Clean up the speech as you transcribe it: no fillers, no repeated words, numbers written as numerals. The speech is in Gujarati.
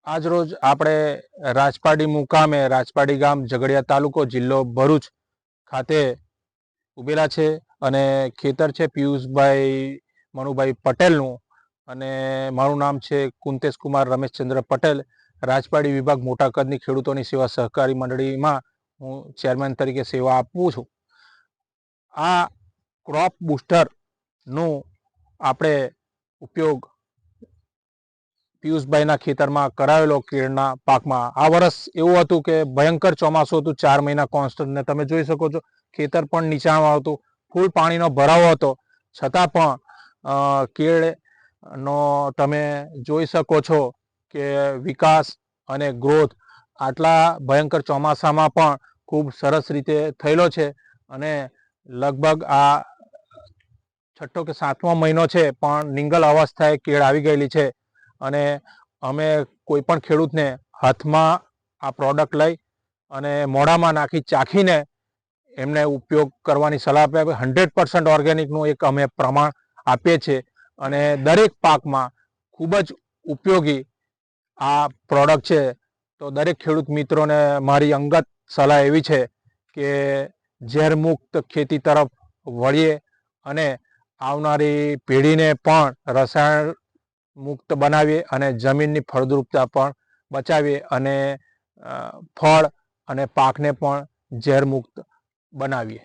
આજ રોજ આપણે રાજપાડી મુકામે રાજપાડી ગામ ઝઘડિયા તાલુકો જિલ્લો ભરૂચ ખાતે ઉભેલા છે અને ખેતર છે પિયુષભાઈ મનુભાઈ પટેલનું અને મારું નામ છે કુંતેશ કુમાર રમેશચંદ્ર પટેલ. રાજપાડી વિભાગ મોટા કદની ખેડૂતોની સેવા સહકારી મંડળીમાં હું ચેરમેન તરીકે સેવા આપું છું. આ ક્રોપ બુસ્ટરનું આપણે ઉપયોગ પિયુષભાઈના ખેતરમાં કરાવેલો કેળના પાકમાં. આ વર્ષ એવું હતું કે ભયંકર ચોમાસું હતું, 4 મહિના કોન્સ્ટન્ટ, ને તમે જોઈ શકો છો ખેતર પણ નીચાણમાં હતું, ફૂલ પાણીનો ભરાવો હતો, છતાં પણ કેળનો તમે જોઈ શકો છો કે વિકાસ અને ગ્રોથ આટલા ભયંકર ચોમાસામાં પણ ખૂબ સરસ રીતે થયેલો છે. અને લગભગ આ 6ઠ્ઠો કે 7મો મહિનો છે પણ નિંગલ અવસ્થાએ કેળ આવી ગયેલી છે. અને અમે કોઈ પણ ખેડૂતને હાથમાં આ પ્રોડક્ટ લઈ અને મોઢામાં નાખી ચાખીને એમને ઉપયોગ કરવાની સલાહ આપે. 100% ઓર્ગેનિકનું એક અમે પ્રમાણ આપીએ છીએ અને દરેક પાકમાં ખૂબ જ ઉપયોગી આ પ્રોડક્ટ છે. તો દરેક ખેડૂત મિત્રોને મારી અંગત સલાહ એવી છે કે ઝેરમુક્ત ખેતી તરફ વળીએ અને આવનારી પેઢીને પણ રસાયણ મુક્ત બનાવીએ અને જમીનની ફળદ્રુપતા પણ બચાવીએ અને ફળ અને પાકને પણ ઝેરમુક્ત બનાવીએ.